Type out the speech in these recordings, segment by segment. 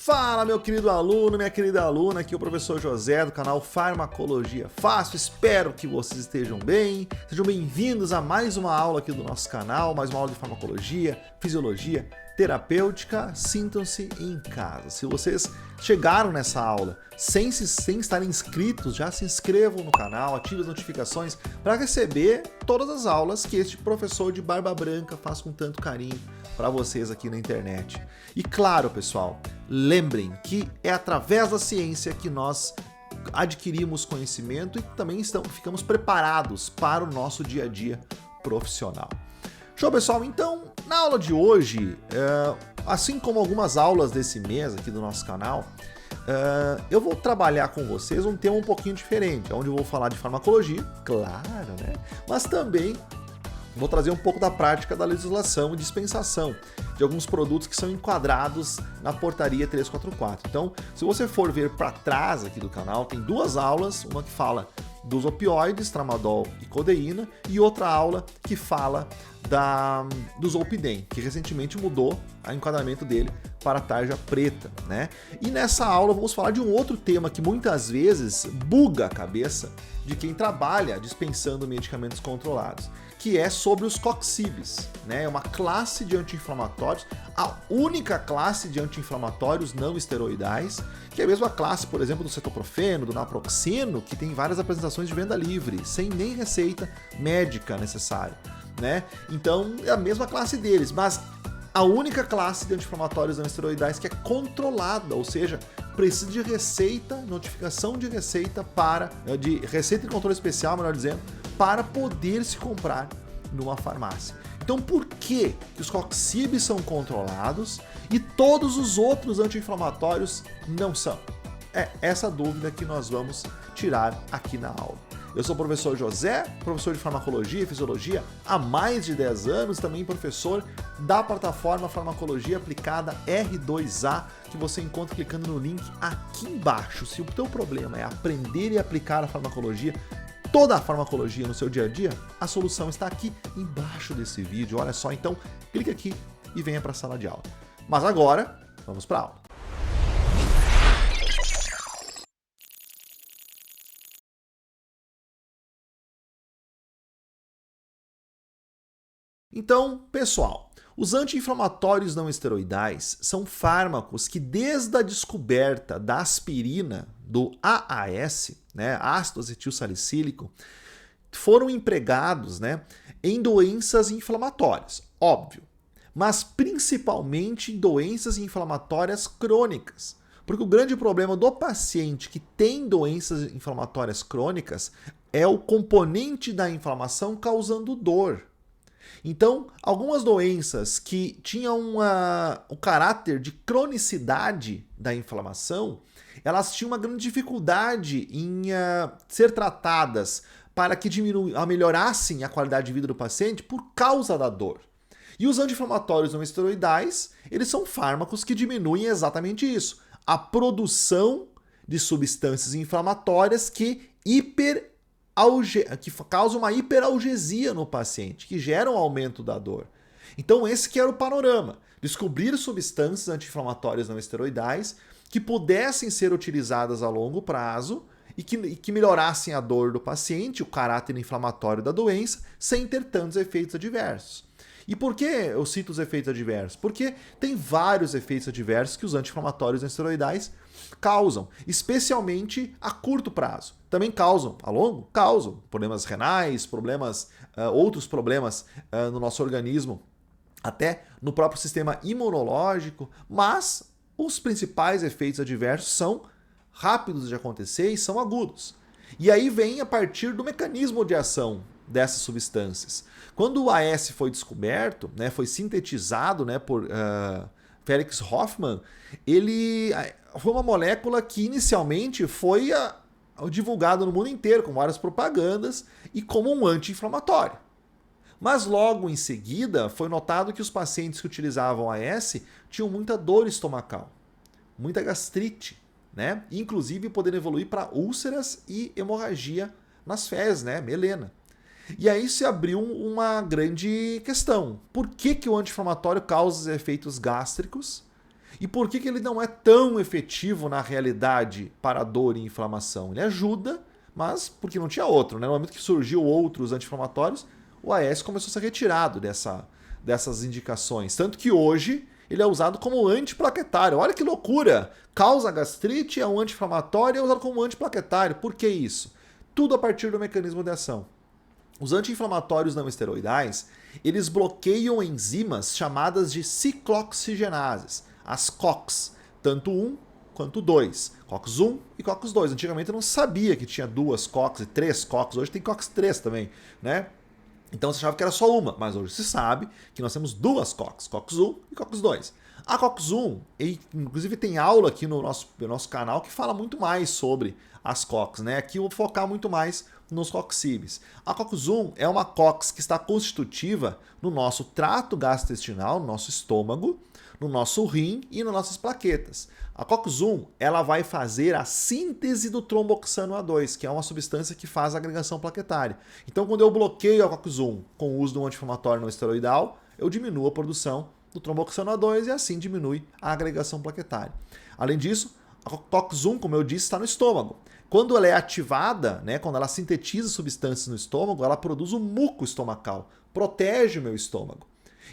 Fala, meu querido aluno, minha querida aluna, aqui é o professor José do canal Farmacologia Fácil. Espero que vocês estejam bem. Sejam bem-vindos a mais uma aula aqui do nosso canal, mais uma aula de farmacologia, fisiologia, terapêutica. Sintam-se em casa. Se vocês chegaram nessa aula sem estarem inscritos, já se inscrevam no canal, ativem as notificações para receber todas as aulas que este professor de barba branca faz com tanto carinho para vocês aqui na internet. E claro, pessoal, lembrem que é através da ciência que nós adquirimos conhecimento e também ficamos preparados para o nosso dia a dia profissional. Show, pessoal? Então, na aula de hoje, assim como algumas aulas desse mês aqui do nosso canal, eu vou trabalhar com vocês um tema um pouquinho diferente, onde eu vou falar de farmacologia, claro, né? Mas também vou trazer um pouco da prática da legislação e dispensação de alguns produtos que são enquadrados na portaria 344. Então, se você for ver para trás aqui do canal, tem duas aulas, uma que fala dos opioides, tramadol e codeína, e outra aula que fala do Zolpidem, que recentemente mudou o enquadramento dele para a tarja preta, né? E nessa aula vamos falar de um outro tema que muitas vezes buga a cabeça de quem trabalha dispensando medicamentos controlados, que é sobre os coxibes, né? É uma classe de anti-inflamatórios, a única classe de anti-inflamatórios não esteroidais, que é a mesma classe, por exemplo, do cetoprofeno, do naproxeno, que tem várias apresentações de venda livre, sem nem receita médica necessária, né? Então, é a mesma classe deles, mas a única classe de anti-inflamatórios não esteroidais que é controlada, ou seja, precisa de receita, notificação de receita de receita de controle especial, melhor dizendo, para poder se comprar numa farmácia. Então, por que os coxibes são controlados e todos os outros anti-inflamatórios não são? É essa dúvida que nós vamos tirar aqui na aula. Eu sou o professor José, professor de farmacologia e fisiologia há mais de 10 anos, também professor da plataforma Farmacologia Aplicada R2A, que você encontra clicando no link aqui embaixo. Se o teu problema é aprender e aplicar a farmacologia, toda a farmacologia no seu dia a dia, a solução está aqui embaixo desse vídeo. Olha só, então clique aqui e venha para a sala de aula. Mas agora, vamos para a aula. Então, pessoal, os anti-inflamatórios não esteroidais são fármacos que desde a descoberta da aspirina, do AAS, né, ácido acetil salicílico, foram empregados, né, em doenças inflamatórias, óbvio, mas principalmente em doenças inflamatórias crônicas. Porque o grande problema do paciente que tem doenças inflamatórias crônicas é o componente da inflamação causando dor. Então, algumas doenças que tinham o caráter de cronicidade da inflamação, elas tinham uma grande dificuldade em ser tratadas para que melhorassem a qualidade de vida do paciente por causa da dor. E os anti-inflamatórios não esteroidais, eles são fármacos que diminuem exatamente isso, a produção de substâncias inflamatórias que causa uma hiperalgesia no paciente, que gera um aumento da dor. Então esse que era o panorama, descobrir substâncias anti-inflamatórias não esteroidais que pudessem ser utilizadas a longo prazo e que melhorassem a dor do paciente, o caráter inflamatório da doença, sem ter tantos efeitos adversos. E por que eu cito os efeitos adversos? Porque tem vários efeitos adversos que os anti-inflamatórios não esteroidais causam, especialmente a curto prazo. Também causam, a longo, causam problemas renais, outros problemas no nosso organismo, até no próprio sistema imunológico, mas os principais efeitos adversos são rápidos de acontecer e são agudos. E aí vem a partir do mecanismo de ação dessas substâncias. Quando o AS foi descoberto, né, foi sintetizado, né, por Felix Hoffmann, ele foi uma molécula que inicialmente foi divulgada no mundo inteiro, com várias propagandas e como um anti-inflamatório. Mas logo em seguida foi notado que os pacientes que utilizavam AS tinham muita dor estomacal, muita gastrite, né? Inclusive podendo evoluir para úlceras e hemorragia nas fezes, né? Melena. E aí se abriu uma grande questão. Por que o anti-inflamatório causa efeitos gástricos E por que ele não é tão efetivo na realidade para dor e inflamação? Ele ajuda, mas porque não tinha outro, né? No momento que surgiu outros anti-inflamatórios, o AS começou a ser retirado dessas indicações. Tanto que hoje ele é usado como antiplaquetário. Olha que loucura! Causa gastrite, é um anti-inflamatório e é usado como antiplaquetário. Por que isso? Tudo a partir do mecanismo de ação. Os anti-inflamatórios não esteroidais, eles bloqueiam enzimas chamadas de ciclooxigenases, as COX, tanto 1 quanto 2, COX-1 e COX-2. Antigamente eu não sabia que tinha 2 COX e 3 COX, hoje tem COX-3 também, né? Então você achava que era só uma, mas hoje se sabe que nós temos 2 COX, COX-1 e COX-2. A COX-1, inclusive tem aula aqui no nosso canal que fala muito mais sobre as COX, né? Aqui eu vou focar muito mais nos COX-CIBs. A COX-1 é uma COX que está constitutiva no nosso trato gastrointestinal, no nosso estômago, no nosso rim e nas nossas plaquetas. A COX-1 ela vai fazer a síntese do tromboxano A2, que é uma substância que faz a agregação plaquetária. Então, quando eu bloqueio a COX-1 com o uso de um anti-inflamatório não esteroidal, eu diminuo a produção do tromboxano A2 e assim diminui a agregação plaquetária. Além disso, a COX-1, como eu disse, está no estômago. Quando ela é ativada, né, quando ela sintetiza substâncias no estômago, ela produz um muco estomacal, protege o meu estômago.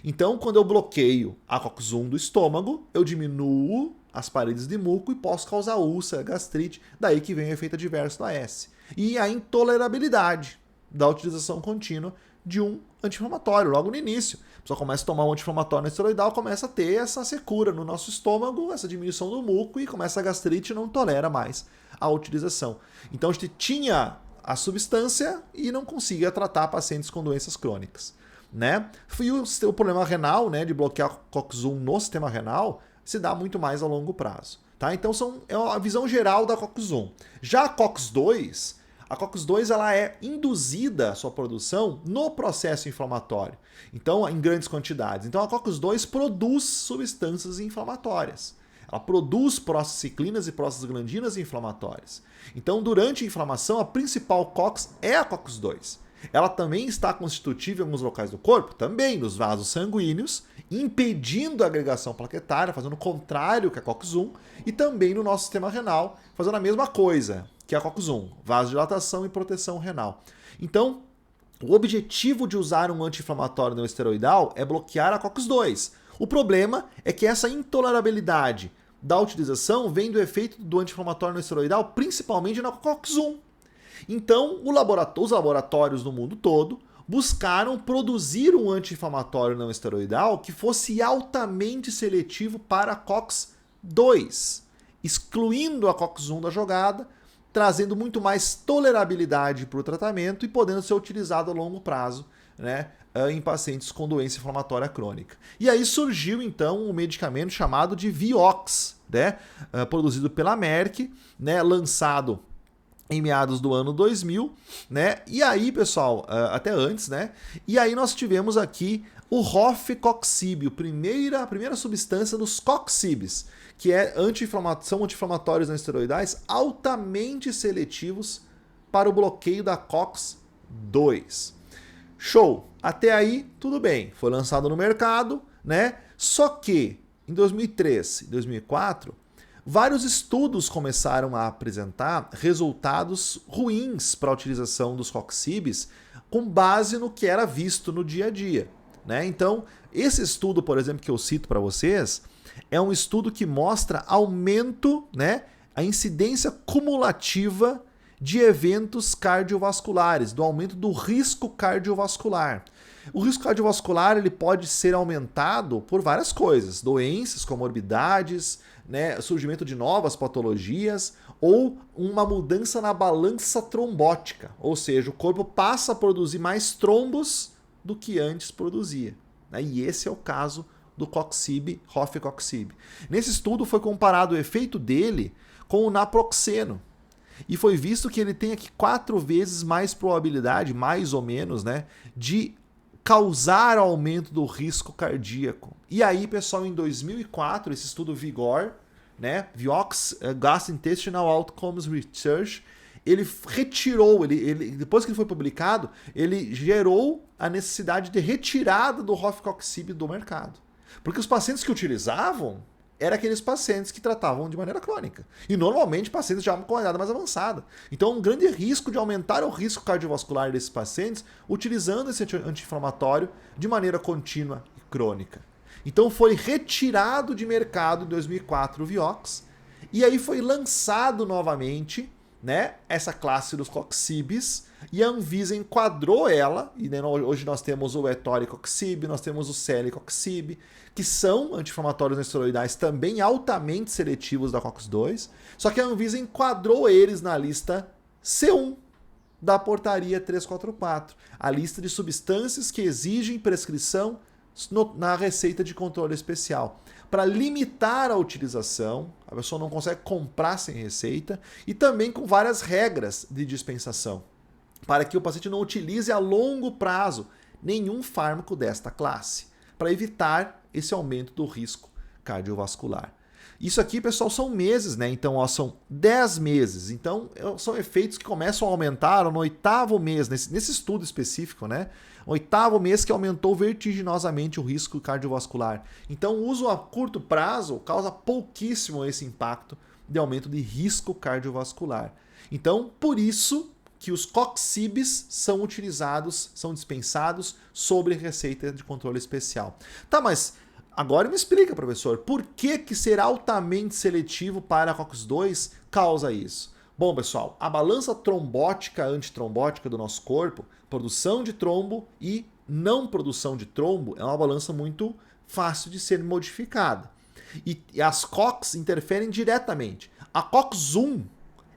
Então, quando eu bloqueio a COX-1 do estômago, eu diminuo as paredes de muco e posso causar úlcera, gastrite, daí que vem o efeito adverso do AS. E a intolerabilidade da utilização contínua de um anti-inflamatório, logo no início. A pessoa começa a tomar um anti-inflamatório não esteroidal, começa a ter essa secura no nosso estômago, essa diminuição do muco e começa a gastrite e não tolera mais a utilização. Então a gente tinha a substância e não conseguia tratar pacientes com doenças crônicas, né? E o problema renal, né, de bloquear a COX-1 no sistema renal, se dá muito mais a longo prazo, tá? Então é a visão geral da COX-1. Já a COX-2 ela é induzida a sua produção no processo inflamatório, então em grandes quantidades. Então a COX-2 produz substâncias inflamatórias. Ela produz prostaciclinas e prostaglandinas inflamatórias. Então, durante a inflamação, a principal COX é a COX-2. Ela também está constitutiva em alguns locais do corpo, também nos vasos sanguíneos, impedindo a agregação plaquetária, fazendo o contrário que a COX-1, e também no nosso sistema renal, fazendo a mesma coisa que a COX-1, vasodilatação e proteção renal. Então, o objetivo de usar um anti-inflamatório não esteroidal é bloquear a COX-2. O problema é que essa intolerabilidade da utilização vem do efeito do anti-inflamatório não esteroidal, principalmente na COX-1. Então, os laboratórios no mundo todo buscaram produzir um anti-inflamatório não esteroidal que fosse altamente seletivo para a COX-2, excluindo a COX-1 da jogada, trazendo muito mais tolerabilidade para o tratamento e podendo ser utilizado a longo prazo, né, em pacientes com doença inflamatória crônica. E aí surgiu então um medicamento chamado de Vioxx, né, produzido pela Merck, né, lançado em meados do ano 2000, né? E aí, pessoal, até antes, né? E aí nós tivemos aqui o Rofecoxib, a primeira substância dos COX-CIBs, que são anti-inflamatórios não esteroidais altamente seletivos para o bloqueio da COX-2. Show! Até aí, tudo bem. Foi lançado no mercado, né? Só que em 2003 e 2004, vários estudos começaram a apresentar resultados ruins para a utilização dos COX-CIBs com base no que era visto no dia a dia, né? Então, esse estudo, por exemplo, que eu cito para vocês, é um estudo que mostra aumento, né, a incidência cumulativa de eventos cardiovasculares, do aumento do risco cardiovascular. O risco cardiovascular ele pode ser aumentado por várias coisas, doenças, comorbidades, né, surgimento de novas patologias ou uma mudança na balança trombótica, ou seja, o corpo passa a produzir mais trombos do que antes produzia, né? E esse é o caso do COX-CIB, Rofecoxib. Nesse estudo foi comparado o efeito dele com o naproxeno e foi visto que ele tem aqui 4 vezes mais probabilidade, mais ou menos, né, de causar aumento do risco cardíaco. E aí, pessoal, em 2004, esse estudo Vigor, né, Vioxx Gastrointestinal Outcomes Research, ele retirou, depois que ele foi publicado, ele gerou a necessidade de retirada do Rofecoxib do mercado. Porque os pacientes que utilizavam eram aqueles pacientes que tratavam de maneira crônica. E normalmente pacientes já com uma idade mais avançada. Então um grande risco de aumentar o risco cardiovascular desses pacientes utilizando esse anti-inflamatório de maneira contínua e crônica. Então foi retirado de mercado em 2004 o Vioxx, e aí foi lançado novamente, né, essa classe dos coxibes, e a Anvisa enquadrou ela, e hoje nós temos o etoricoxib, nós temos o celecoxib, que são anti-inflamatórios não esteroidais também altamente seletivos da COX-2, só que a Anvisa enquadrou eles na lista C1 da portaria 344, a lista de substâncias que exigem prescrição na receita de controle especial, para limitar a utilização, a pessoa não consegue comprar sem receita, e também com várias regras de dispensação, para que o paciente não utilize a longo prazo nenhum fármaco desta classe, para evitar esse aumento do risco cardiovascular. Isso aqui, pessoal, são meses, né? Então, ó, são 10 meses. Então, são efeitos que começam a aumentar no 8º mês, nesse estudo específico, né? 8º mês que aumentou vertiginosamente o risco cardiovascular. Então, o uso a curto prazo causa pouquíssimo esse impacto de aumento de risco cardiovascular. Então, por isso que os coxibes são utilizados, são dispensados sobre receita de controle especial. Tá, mas agora me explica, professor, por que ser altamente seletivo para a COX-2 causa isso? Bom, pessoal, a balança trombótica antitrombótica do nosso corpo, produção de trombo e não produção de trombo, é uma balança muito fácil de ser modificada. E as COX interferem diretamente. A COX-1,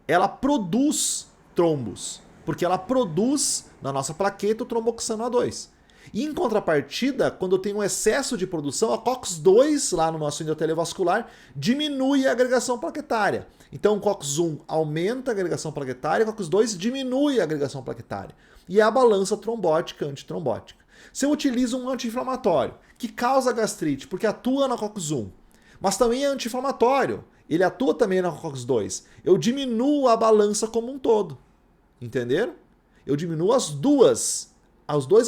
ela produz trombos, porque ela produz na nossa plaqueta o tromboxano A2. E em contrapartida, quando eu tenho um excesso de produção, a COX-2 lá no nosso endotélio vascular diminui a agregação plaquetária. Então o COX-1 aumenta a agregação plaquetária, a COX-2 diminui a agregação plaquetária. E é a balança trombótica antitrombótica. Se eu utilizo um anti-inflamatório que causa gastrite porque atua na COX-1, mas também é anti-inflamatório, ele atua também na COX-2, eu diminuo a balança como um todo. Entenderam? Eu diminuo os dois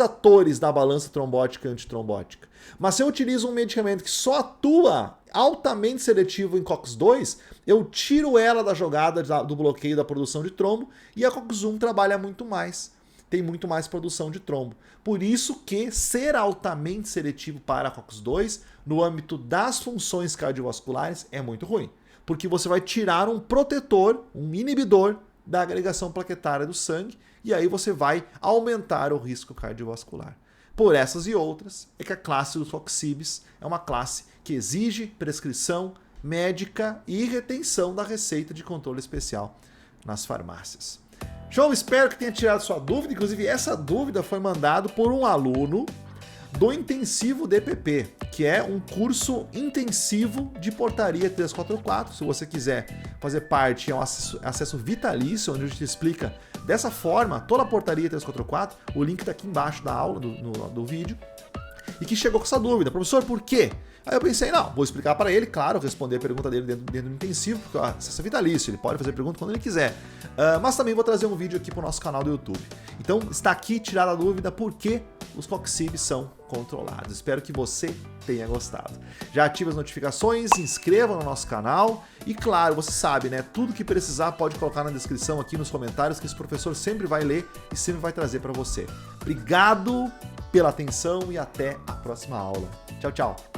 atores da balança trombótica e antitrombótica. Mas se eu utilizo um medicamento que só atua altamente seletivo em COX-2, eu tiro ela da jogada do bloqueio da produção de trombo e a COX-1 trabalha muito mais. Tem muito mais produção de trombo. Por isso que ser altamente seletivo para a COX-2 no âmbito das funções cardiovasculares é muito ruim. Porque você vai tirar um protetor, um inibidor da agregação plaquetária do sangue, e aí você vai aumentar o risco cardiovascular. Por essas e outras, é que a classe dos coxibes é uma classe que exige prescrição médica e retenção da receita de controle especial nas farmácias. João, espero que tenha tirado sua dúvida. Inclusive, essa dúvida foi mandada por um aluno do Intensivo DPP, que é um curso intensivo de portaria 344. Se você quiser fazer parte, é um acesso vitalício, onde a gente explica dessa forma toda a portaria 344. O link está aqui embaixo da aula, do vídeo. E que chegou com essa dúvida: professor, por quê? Aí eu pensei, não, vou explicar para ele, claro, responder a pergunta dele dentro do intensivo, porque o acesso é vitalício, ele pode fazer pergunta quando ele quiser. Mas também vou trazer um vídeo aqui para o nosso canal do YouTube. Então está aqui tirada a dúvida por que os coxibes são controlados. Espero que você tenha gostado. Já ative as notificações, se inscreva no nosso canal e, claro, você sabe, né? Tudo que precisar pode colocar na descrição aqui nos comentários, que esse professor sempre vai ler e sempre vai trazer para você. Obrigado pela atenção e até a próxima aula. Tchau, tchau!